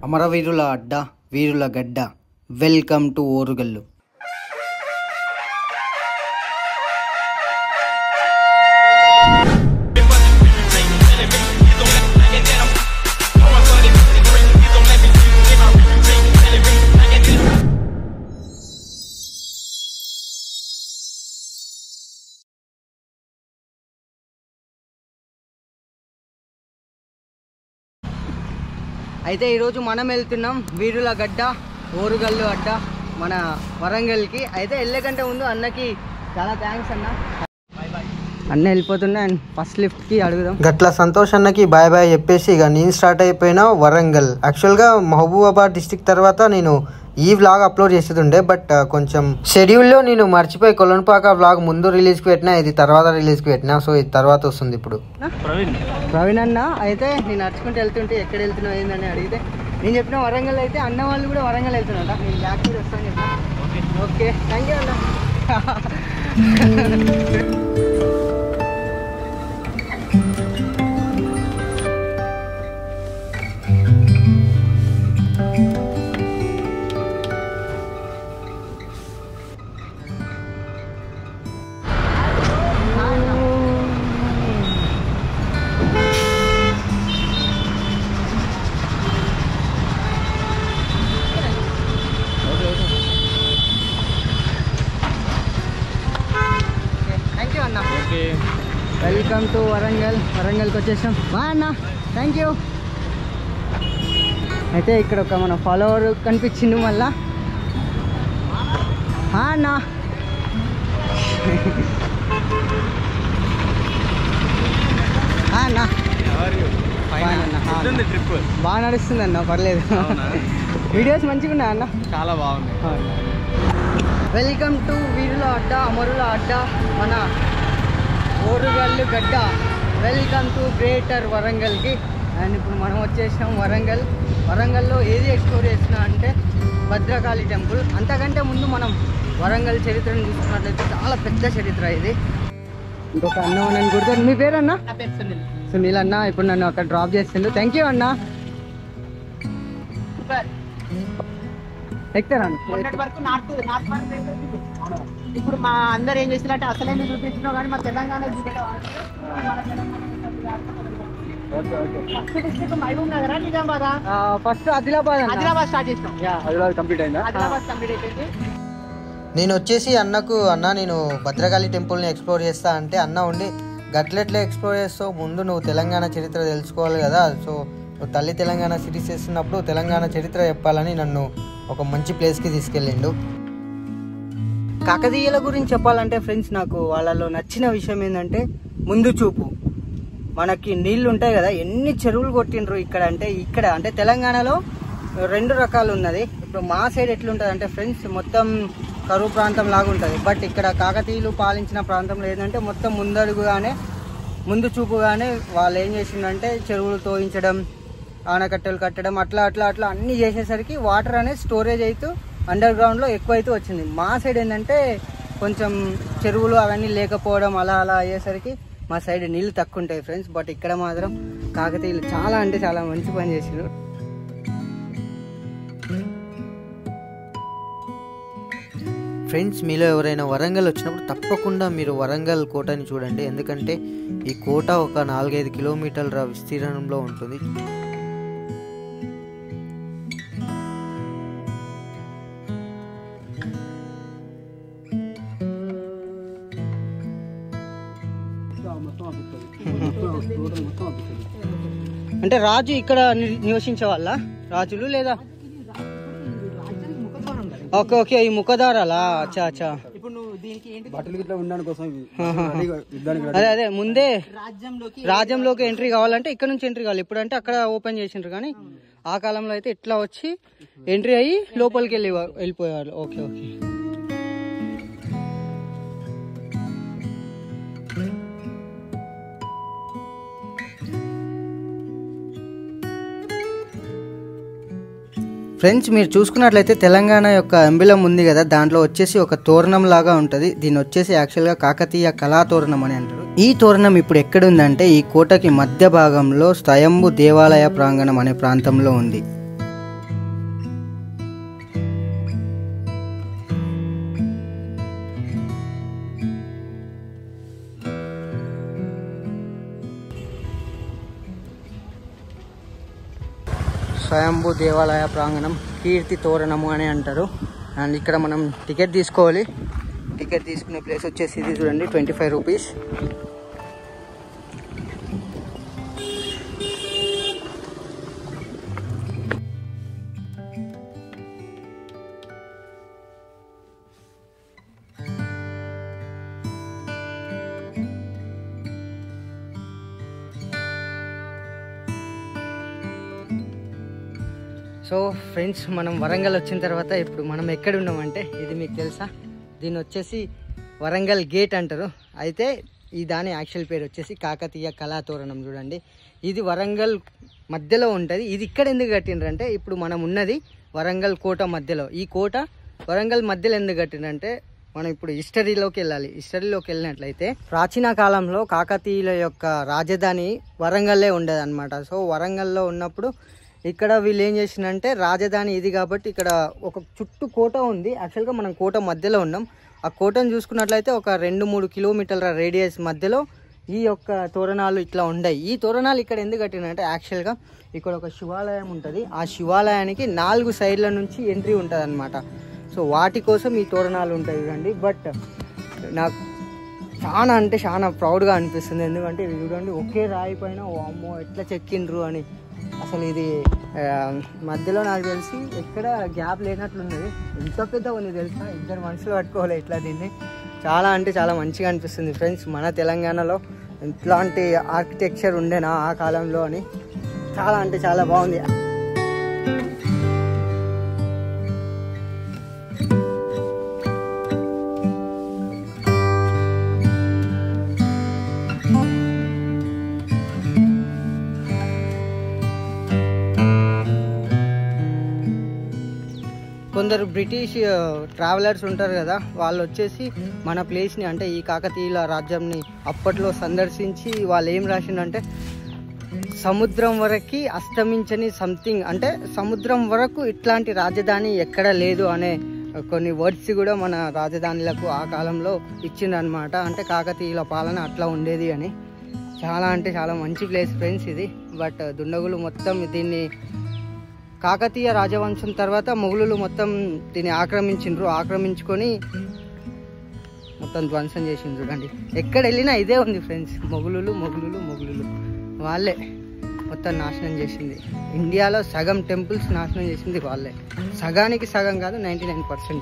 అమరవీరుల అడ్డ వీరుల గడ్డ. Welcome to Orugallu. అయితే ఈరోజు మనం వెళ్తున్నాం వీరుల గడ్డ ఓరుగల్లు అడ్డ మన వరంగల్కి. అయితే వెళ్ళే కంటే ముందు అన్నకి చాలా థ్యాంక్స్ అన్న. అన్న వెళ్ళిపోతున్నా అండ్ ఫస్ట్ లిఫ్ట్కి అడుగుదాం. గట్ల సంతోష్ అన్నకి బాయ్ బాయ్ చెప్పేసి ఇక నేను స్టార్ట్ అయిపోయినా వరంగల్. యాక్చువల్గా మహబూబాబాద్ డిస్టిక్ తర్వాత నేను ఈ వ్లాగ్ అప్లోడ్ చేసేది బట్ కొంచెం షెడ్యూల్లో నేను మర్చిపోయి కొలన్పాక వ్లాగ్ ముందు రిలీజ్కి పెట్టినా, ఇది తర్వాత రిలీజ్కి పెట్టినా. సో ఇది తర్వాత వస్తుంది ఇప్పుడు. ప్రవీణ్ అన్న అయితే నేను నడుచుకుంటూ వెళ్తుంటే ఎక్కడ వెళ్తున్నావు ఏందని అడిగితే నేను చెప్పిన వరంగల్. అయితే అన్న వాళ్ళు కూడా వరంగల్ వెళ్తున్నా, నేను బ్యాక్ మీద వస్తాను చెప్పిన. ఓకే థ్యాంక్ యూ అన్న. Welcome to Warangal. వరంగల్కి వచ్చేసాం. అన్న థ్యాంక్ యూ. అయితే ఇక్కడ ఒక మన ఫాలోవర్ కనిపించింది మళ్ళా. అన్న అన్న బాగా నడుస్తుంది అన్న, పర్లేదు. వీడియోస్ మంచిగా ఉన్నాయి అన్న, చాలా బాగుంది. వెల్కమ్ టు వీరుల అడ్డ అమరుల అడ్డ మన ఓరుగల్లు గడ్డ. వెల్కమ్ టు గ్రేటర్ వరంగల్కి. అండ్ ఇప్పుడు మనం వచ్చేసినాం వరంగల్. వరంగల్లో ఏది ఎక్స్ప్లోర్ చేసినా అంటే భద్రకాళి టెంపుల్. అంతకంటే ముందు మనం వరంగల్ చరిత్రను చూసుకున్నట్లయితే చాలా పెద్ద చరిత్ర ఇది. ఇంకొక అన్న నన్ను గుర్తు. మీ పేరు అన్న? సునీల్ అన్న. ఇప్పుడు నన్ను అక్కడ డ్రాప్ చేసిండు. థ్యాంక్ యూ అన్న. ఎక్కుతారా? ఇప్పుడు మా అందరు ఏం చేసినట్టే అసలైన చూపించినా కానీ మా తెలంగాణ ఫస్ట్ ఆదిలాబాద్ స్టార్ట్ చేసినాం. కంప్లీట్ అయిందా? ఆదిలాబాద్ కంప్లీట్ అయిపోయింది. నేను వచ్చేసి అన్నకు నేను భద్రకాళి టెంపుల్ని ఎక్స్ప్లోర్ చేస్తా అంటే అన్న ఉండి గట్లెట్లే ఎక్స్ప్లోర్ చేస్తావు, ముందు నువ్వు తెలంగాణ చరిత్ర తెలుసుకోవాలి కదా. సో నువ్వు తల్లి తెలంగాణ సిరీస్ చేస్తున్నప్పుడు తెలంగాణ చరిత్ర చెప్పాలని నన్ను ఒక మంచి ప్లేస్కి తీసుకెళ్ళిండు. కాకతీయుల గురించి చెప్పాలంటే ఫ్రెండ్స్, నాకు వాళ్ళలో నచ్చిన విషయం ఏంటంటే ముందు చూపు. మనకి నీళ్లు ఉంటాయి కదా, ఎన్ని చెరువులు కొట్టిండ్రు ఇక్కడ. అంటే తెలంగాణలో రెండు రకాలు ఉన్నది. ఇప్పుడు మా సైడ్ ఎట్లుంటుంది అంటే ఫ్రెండ్స్, మొత్తం కరువు ప్రాంతం లాగా ఉంటుంది. బట్ ఇక్కడ కాకతీయులు పాలించిన ప్రాంతంలో ఏంటంటే మొత్తం ముందు చూపుగానే వాళ్ళు ఏం చేసిందంటే చెరువులు తోయించడం, ఆనకట్టెలు కట్టడం, అట్లా అన్నీ చేసేసరికి వాటర్ అనేది స్టోరేజ్ అవుతూ అండర్ గ్రౌండ్లో ఎక్కువైతే వచ్చింది. మా సైడ్ ఏంటంటే కొంచెం చెరువులు అవన్నీ లేకపోవడం, అలా అయ్యేసరికి మా సైడ్ నీళ్ళు తక్కువ ఉంటాయి ఫ్రెండ్స్. బట్ ఇక్కడ మాత్రం కాకతీయులు చాలా అంటే చాలా మంచి పని చేసారు. ఫ్రెండ్స్, మీలో ఎవరైనా వరంగల్ వచ్చినప్పుడు తప్పకుండా మీరు వరంగల్ కోటని చూడండి. ఎందుకంటే ఈ కోట ఒక 4-5 కిలోమీటర్ల విస్తీర్ణంలో ఉంటుంది. అంటే రాజు ఇక్కడ నివసించే వాళ్ళ రాజులు లేదా? ఓకే ఈ ముఖదారాలా? అచ్చా. అదే ముందే రాజ్యంలోకి ఎంట్రీ కావాలంటే ఇక్కడ నుంచి ఎంట్రీ కావాలి. ఇప్పుడు అంటే అక్కడ ఓపెన్ చేసిండ్రు, కానీ ఆ కాలంలో అయితే ఇట్లా వచ్చి ఎంట్రీ అయ్యి లోపలికి వెళ్ళిపోయేవాళ్ళు. ఓకే. ఫ్రెండ్స్, మీరు చూసుకున్నట్లయితే తెలంగాణ యొక్క ఎంబిలం ఉంది కదా, దాంట్లో వచ్చేసి ఒక తోరణం లాగా ఉంటుంది. దీన్ని వచ్చేసి యాక్చువల్గా కాకతీయ కళాతోరణం అని అంటారు. ఈ తోరణం ఇప్పుడు ఎక్కడుందంటే ఈ కోటకి మధ్య భాగంలో స్వయంభు దేవాలయ ప్రాంగణం అనే ప్రాంతంలో ఉంది. స్వయంభూ దేవాలయ ప్రాంగణం, కీర్తి తోరణము అని అంటారు. అండ్ ఇక్కడ మనం టికెట్ తీసుకోవాలి. టికెట్ తీసుకునే ప్లేస్ వచ్చేసి ఇది చూడండి, 25 రూపీస్. సో ఫ్రెండ్స్, మనం వరంగల్ వచ్చిన తర్వాత ఇప్పుడు మనం ఎక్కడ ఉన్నామంటే, ఇది మీకు తెలుసా, దీన్ని వచ్చేసి వరంగల్ గేట్ అంటారు. అయితే ఈ దాని యాక్చువల్ పేరు వచ్చేసి కాకతీయ కళాతోరణం. చూడండి, ఇది వరంగల్ మధ్యలో ఉంటుంది. ఇది ఇక్కడ ఎందుకు కట్టిండ్రంటే, ఇప్పుడు మనం ఉన్నది వరంగల్ కోట మధ్యలో. ఈ కోట వరంగల్ మధ్యలో ఎందుకు కట్టిండ్రంటే, మనం ఇప్పుడు హిస్టరీలోకి వెళ్ళాలి. హిస్టరీలోకి వెళ్ళినట్లయితే ప్రాచీన కాలంలో కాకతీయుల యొక్క రాజధాని వరంగల్లే ఉండేది అనమాట. సో వరంగల్లో ఉన్నప్పుడు ఇక్కడ వీళ్ళు ఏం చేసిందంటే, రాజధాని ఇది కాబట్టి ఇక్కడ ఒక చుట్టూ కోట ఉంది. యాక్చువల్గా మనం కోట మధ్యలో ఉన్నాం. ఆ కోటను చూసుకున్నట్లయితే ఒక 2-3 కిలోమీటర్ల రేడియస్ మధ్యలో ఈ యొక్క తోరణాలు ఇట్లా ఉన్నాయి. ఈ తోరణాలు ఇక్కడ ఎందుకు కట్టినంటే, యాక్చువల్గా ఇక్కడ ఒక శివాలయం ఉంటుంది. ఆ శివాలయానికి 4 సైడ్ల నుంచి ఎంట్రీ ఉంటుంది అనమాట. సో వాటి కోసం ఈ తోరణాలు ఉంటాయి చూడండి. బట్ నాకు చాలా అంటే చాలా ప్రౌడ్గా అనిపిస్తుంది. ఎందుకంటే ఇది చూడండి, ఒకే రాయి పైన అమ్మో ఎట్లా చెక్కిండ్రు అని. అసలు ఇది మధ్యలో నాకు తెలిసి ఎక్కడ గ్యాప్ లేనట్లున్నది. ఎంత పెద్ద ఉంది తెలుసా, 2 మనుషులు పట్టుకోవాలి ఇట్లా దీన్ని. చాలా అంటే చాలా మంచిగా అనిపిస్తుంది ఫ్రెండ్స్. మన తెలంగాణలో ఇట్లాంటి ఆర్కిటెక్చర్ ఉండేనా ఆ కాలంలో అని చాలా అంటే చాలా బాగుంది. కొందరు బ్రిటిష్ ట్రావెలర్స్ ఉంటారు కదా, వాళ్ళు వచ్చేసి మన ప్లేస్ని అంటే ఈ కాకతీయుల రాజ్యంని అప్పట్లో సందర్శించి వాళ్ళు ఏం రాసిండంటే, సముద్రం వరకు అస్తమించని సంథింగ్, అంటే సముద్రం వరకు ఇట్లాంటి రాజధాని ఎక్కడ లేదు అనే కొన్ని వర్డ్స్ కూడా మన రాజధానులకు ఆ కాలంలో ఇచ్చిందనమాట. అంటే కాకతీయుల పాలన అట్లా ఉండేది అని. చాలా అంటే చాలా మంచి ప్లేస్ ఫ్రెండ్స్ ఇది. బట్ దుండగులు మొత్తం దీన్ని, కాకతీయ రాజవంశం తర్వాత మొఘలులు మొత్తం దీన్ని ఆక్రమించుకొని మొత్తం ధ్వంసం చేసింది. చూడండి, ఎక్కడ వెళ్ళినా ఇదే ఉంది ఫ్రెండ్స్. మొఘలులు వాళ్ళే మొత్తం నాశనం చేసింది. ఇండియాలో సగం టెంపుల్స్ నాశనం చేసింది వాళ్ళే. సగానికి సగం కాదు, 99%,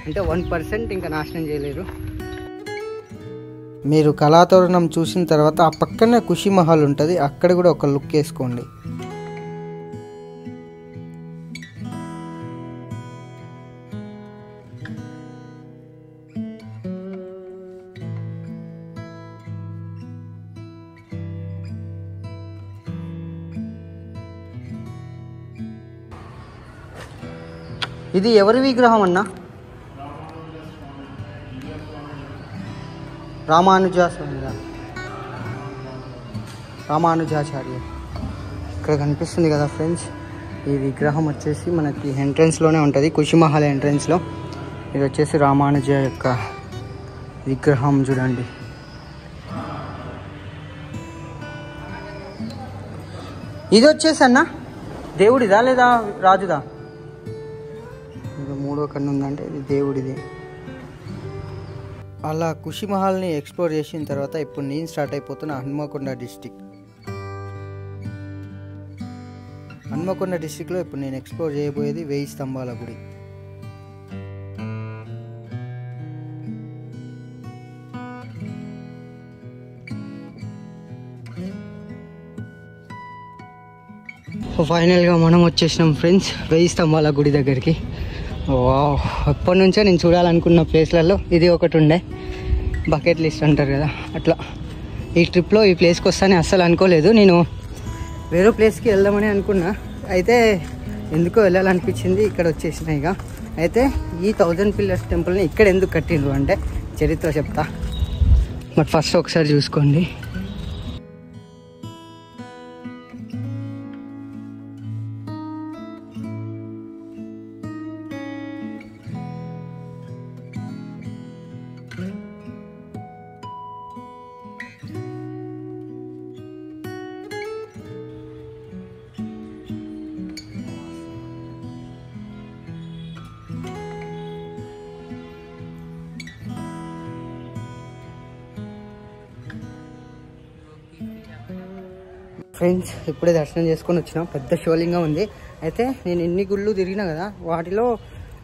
అంటే 1% ఇంకా నాశనం చేయలేరు. మీరు కళాతోరణం చూసిన తర్వాత ఆ పక్కనే ఖుషీ మహల్ ఉంటుంది, అక్కడ కూడా ఒక లుక్ వేసుకోండి. ఇది ఎవరి విగ్రహం అన్నా? రామానుజాచార్య. ఇక్కడ కనిపిస్తుంది కదా ఫ్రెండ్స్, ఈ విగ్రహం వచ్చేసి మనకి ఎంట్రన్స్లోనే ఉంటుంది, ఖుషిమహల్ ఎంట్రన్స్లో. ఇది వచ్చేసి రామానుజ యొక్క విగ్రహం. చూడండి, ఇది వచ్చేసి అన్న దేవుడిదా లేదా రాజుదా? మూడో కన్ను ఉందంటే ఇది దేవుడిది. అలా ఖుషీ మహల్ని ఎక్స్ప్లోర్ చేసిన తర్వాత ఇప్పుడు నేను స్టార్ట్ అయిపోతున్న హన్మకొండ డిస్టిక్. హన్మకొండ డిస్టిక్లో ఇప్పుడు నేను ఎక్స్ప్లోర్ చేయబోయేది 1000 స్తంభాల గుడి. ఫైనల్గా మనం వచ్చేసినాం ఫ్రెండ్స్ 1000 స్తంభాల గుడి దగ్గరికి. వావ్, ఎప్పటి నుంచో నేను చూడాలనుకున్న ప్లేస్లలో ఇది ఒకటి ఉండే. బకెట్ లిస్ట్ అంటారు కదా, అట్లా ఈ ట్రిప్లో ఈ ప్లేస్కి వస్తానే అస్సలు అనుకోలేదు. నేను వేరే ప్లేస్కి వెళ్దామని అనుకున్నా, అయితే ఎందుకో వెళ్ళాలనిపించింది, ఇక్కడ వచ్చేసిన. ఇక అయితే ఈ 1000 పిల్లర్స్ టెంపుల్ని ఇక్కడ ఎందుకు కట్టిండ్రు అంటే చరిత్ర చెప్తా. బట్ ఫస్ట్ ఒకసారి చూసుకోండి. ఫ్రెండ్స్ ఇప్పుడే దర్శనం చేసుకొని వచ్చినాం. పెద్ద శివలింగం ఉంది. అయితే నేను ఎన్ని గుళ్ళు తిరిగినా కదా, వాటిలో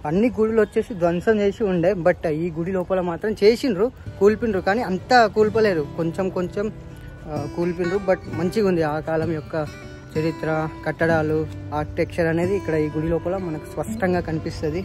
అన్ని గుడులు వచ్చేసి ధ్వంసం చేసి ఉండే. బట్ ఈ గుడి లోపల మాత్రం చేసిండ్రు, కూల్పిండ్రు. కానీ అంతా కూల్పలేరు, కొంచెం కొంచెం కూల్పిండ్రు. బట్ మంచిగా ఉంది ఆ కాలం యొక్క చరిత్ర, కట్టడాలు, ఆర్కిటెక్చర్ అనేది ఇక్కడ ఈ గుడి లోపల మనకు స్పష్టంగా కనిపిస్తుంది.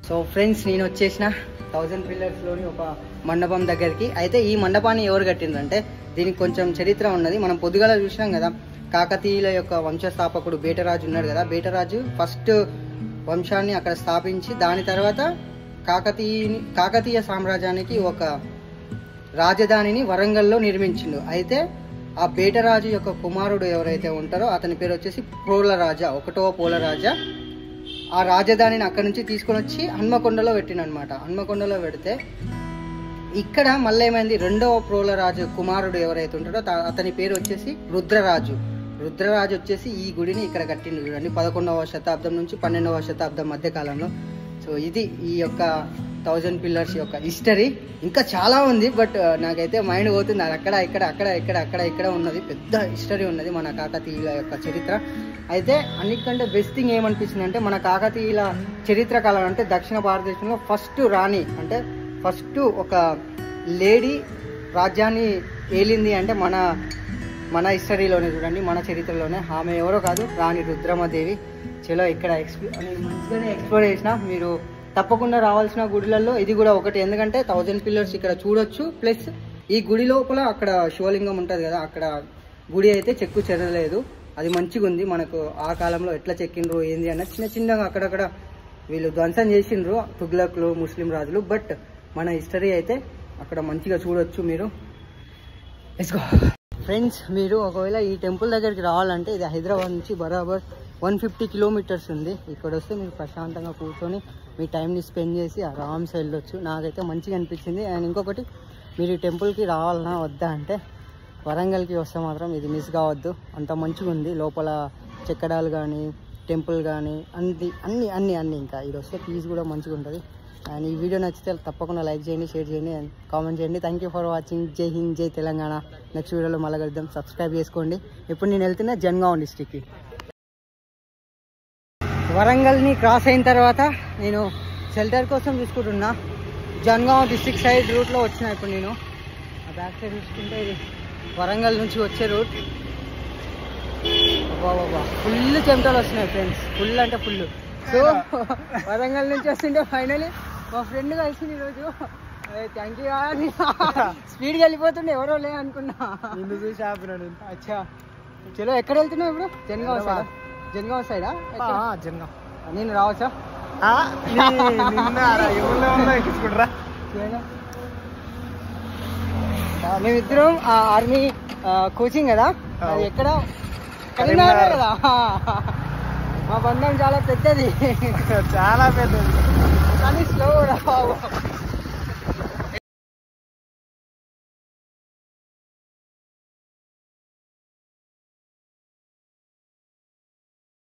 సో ఫ్రెండ్స్ నేను వచ్చేసిన 1000 పిల్లర్స్లోని ఒక మండపం దగ్గరికి. అయితే ఈ మండపాన్ని ఎవరు కట్టిండ్రంటే దీనికి కొంచెం చరిత్ర ఉన్నది. మనం పొద్దుగాల చూసినాం కదా, కాకతీయుల యొక్క వంశస్థాపకుడు బేటరాజు ఉన్నాడు కదా. బేటరాజు ఫస్ట్ వంశాన్ని అక్కడ స్థాపించి దాని తర్వాత కాకతీయ సామ్రాజ్యానికి ఒక రాజధానిని వరంగల్లో నిర్మించిండు. అయితే ఆ బేటరాజు యొక్క కుమారుడు ఎవరైతే ఉంటారో అతని పేరు వచ్చేసి పోలరాజా, 1వ పోలరాజా. ఆ రాజధానిని అక్కడ నుంచి తీసుకొని వచ్చి హన్మకొండలో పెట్టినమాట. హన్మకొండలో పెడితే ఇక్కడ మళ్ళీ ఏమైంది, 2వ పోలరాజు కుమారుడు ఎవరైతే ఉంటాడో అతని పేరు వచ్చేసి రుద్రరాజు. రుద్రరాజు వచ్చేసి ఈ గుడిని ఇక్కడ కట్టిండు చూడండి, 11వ శతాబ్దం నుంచి 12వ శతాబ్దం మధ్య కాలంలో. సో ఇది ఈ యొక్క 1000 పిల్లర్స్ యొక్క హిస్టరీ. ఇంకా చాలా ఉంది, బట్ నాకైతే మైండ్ పోతుంది. అది అక్కడ ఉన్నది, పెద్ద హిస్టరీ ఉన్నది మన కాకతీయుల యొక్క చరిత్ర. అయితే అన్నిటికంటే బెస్ట్ థింగ్ ఏమనిపించింది అంటే, మన కాకతీయుల చరిత్ర కాలం అంటే దక్షిణ భారతదేశంలో ఫస్ట్ రాణి అంటే ఫస్ట్ ఒక లేడీ రాజ్యాన్ని ఏలింది అంటే మన హిస్టరీలోనే చూడండి, మన చరిత్రలోనే. ఆమె ఎవరో కాదు, రాణి రుద్రమదేవి. చలో ఇక్కడ మంచిగానే ఎక్స్ప్లోర్ చేసిన. మీరు తప్పకుండా రావాల్సిన గుడిలలో ఇది కూడా ఒకటి. ఎందుకంటే 1000 పిల్లర్స్ ఇక్కడ చూడొచ్చు. ప్లస్ ఈ గుడి లోపల అక్కడ శివలింగం ఉంటుంది కదా, అక్కడ గుడి అయితే చెక్కు చెరలేదు. అది మంచిగా ఉంది. మనకు ఆ కాలంలో ఎట్లా చెక్కిండ్రు ఏంది అన్న చిన్నగా అక్కడక్కడ వీళ్ళు ధ్వంసం చేసిండ్రు తుగ్లక్లు, ముస్లిం రాజులు. బట్ మన హిస్టరీ అయితే అక్కడ మంచిగా చూడొచ్చు మీరు. Let's go friends. మీరు ఒకవేళ ఈ టెంపుల్ దగ్గరికి రావాలంటే ఇది హైదరాబాద్ నుంచి బరాబర్ 150 కిలోమీటర్స్ ఉంది. ఇక్కడ వస్తే మీరు ప్రశాంతంగా కూర్చొని మీ టైంని స్పెండ్ చేసి ఆరామ్స్ వెళ్ళొచ్చు. నాకైతే మంచిగా అనిపించింది. అండ్ ఇంకొకటి, మీరు ఈ టెంపుల్కి రావాలన్నా వద్దా అంటే వరంగల్కి వస్తే మాత్రం ఇది మిస్ కావద్దు. అంత మంచిగా ఉంది లోపల, చెక్కడాలు కానీ టెంపుల్ కానీ అన్ని ఇంకా ఇది వస్తే పీస్ కూడా మంచిగా ఉంటుంది. అండ్ ఈ వీడియో నచ్చితే తప్పకుండా లైక్ చేయండి, షేర్ చేయండి అండ్ కామెంట్ చేయండి. Thank you for watching. జై హింద్, జై తెలంగాణ. నెక్స్ట్ వీడియోలో మళ్ళీ కలుద్దాం. సబ్స్క్రైబ్ చేసుకోండి. ఇప్పుడు నేను వెళ్తున్నా జన్గావ్ డిస్ట్రిక్ట్కి. వరంగల్ని క్రాస్ అయిన తర్వాత నేను షెల్టర్ కోసం చూసుకుంటున్నా. జన్గావ్ డిస్ట్రిక్ట్ సైడ్ రూట్లో వచ్చిన. ఇప్పుడు నేను ఆ బ్యాక్ సైడ్ చూసుకుంటే ఇది వరంగల్ నుంచి వచ్చే రూట్. బాబా ఫుల్ చెమటలు వస్తున్నాయి ఫ్రెండ్స్, ఫుల్ అంటే ఫుల్. సో వరంగల్ నుంచి వస్తుంటే ఫైనలీ మా ఫ్రెండ్ కలిసింది ఈరోజు. Thank you. స్పీడ్గా వెళ్ళిపోతుండే, ఎవరో లే అనుకున్నా. చూసి ఆపినాడు. అచ్చా చలో ఎక్కడ వెళ్తున్నావు ఇప్పుడు? జన్గావ్ సైడ్. జన్గావ్ సైడా? జన్గావ్. నేను రావచ్చా? మేమిద్దరం ఆర్మీ కోచింగ్ కదా, అది ఎక్కడ కరీంనగర్ కదా. మా బంధం చాలా పెద్దది, చాలా పెద్దది. కానీ స్లో